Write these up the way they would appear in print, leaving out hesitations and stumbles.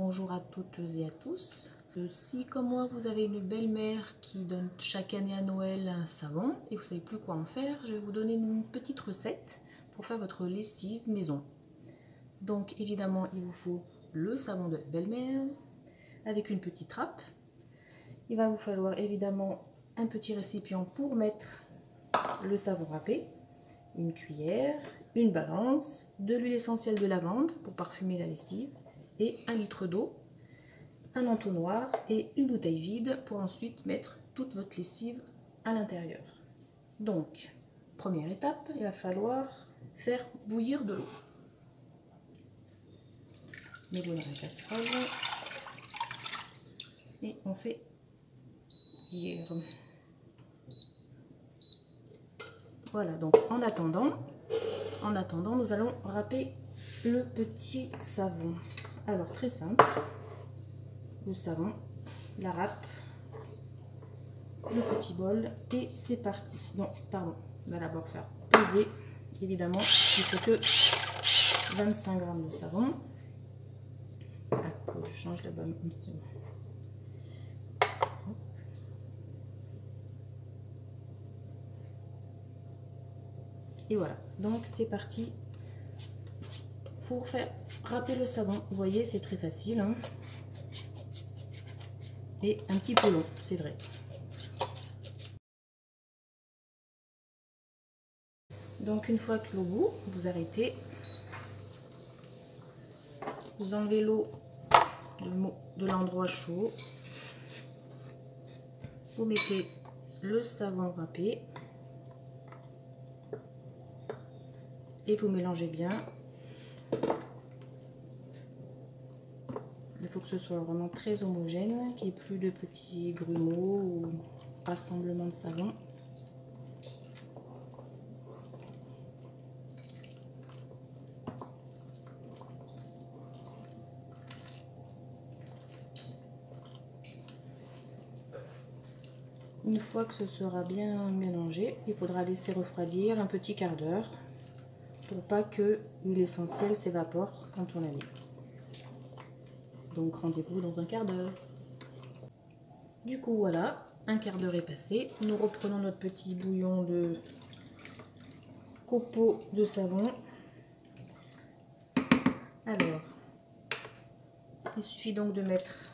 Bonjour à toutes et à tous. Si comme moi vous avez une belle-mère qui donne chaque année à Noël un savon et vous ne savez plus quoi en faire, je vais vous donner une petite recette pour faire votre lessive maison. Donc évidemment il vous faut le savon de la belle-mère avec une petite trappe. Il va vous falloir évidemment un petit récipient pour mettre le savon râpé, une cuillère, une balance, de l'huile essentielle de lavande pour parfumer la lessive et 1 litre d'eau, un entonnoir et une bouteille vide pour ensuite mettre toute votre lessive à l'intérieur. Donc, première étape, il va falloir faire bouillir de l'eau. Mettez dans la casserole et on fait bouillir. Voilà, donc en attendant, nous allons râper le petit savon. Alors très simple, le savon, la râpe, le petit bol et c'est parti. Non, pardon, on va d'abord faire peser. Évidemment, il faut que 25 g de savon. Ah, faut que je change la bonne. Et voilà, donc c'est parti pour faire râper le savon. Vous voyez, c'est très facile, hein, et un petit peu long, c'est vrai. Donc une fois que l'eau bout, vous arrêtez, vous enlevez l'eau de l'endroit chaud, vous mettez le savon râpé et vous mélangez bien. Il faut que ce soit vraiment très homogène, qu'il n'y ait plus de petits grumeaux ou rassemblements de savon. Une fois que ce sera bien mélangé, il faudra laisser refroidir un petit quart d'heure pour pas que l'huile essentielle s'évapore quand on la met. Donc rendez-vous dans un quart d'heure. Du coup voilà, un quart d'heure est passé. Nous reprenons notre petit bouillon de copeaux de savon. Alors, il suffit donc de mettre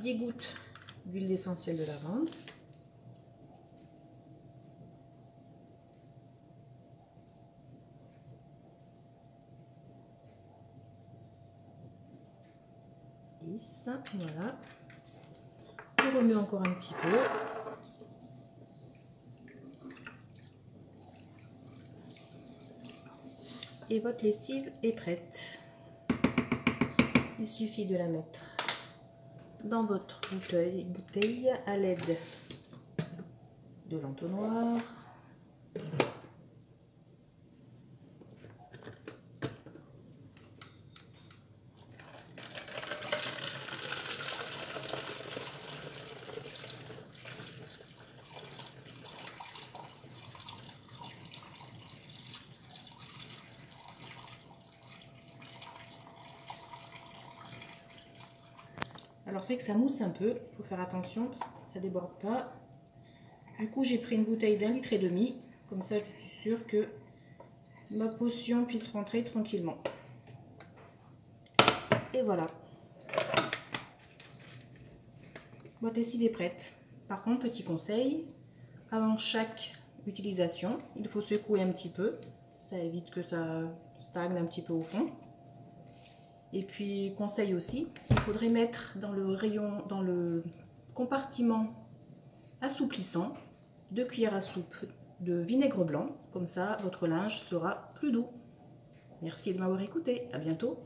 10 gouttes d'huile essentielle de lavande. Voilà. On remet encore un petit peu. Et votre lessive est prête. Il suffit de la mettre dans votre bouteille à l'aide de l'entonnoir. Alors c'est que ça mousse un peu, il faut faire attention parce que ça ne déborde pas. Du coup j'ai pris une bouteille d'1,5 litre, comme ça je suis sûre que ma potion puisse rentrer tranquillement. Et voilà. Votre lessive est prête. Par contre, petit conseil, avant chaque utilisation, il faut secouer un petit peu. Ça évite que ça stagne un petit peu au fond. Et puis, conseil aussi, il faudrait mettre dans le compartiment assouplissant 2 cuillères à soupe de vinaigre blanc. Comme ça, votre linge sera plus doux. Merci de m'avoir écouté. À bientôt.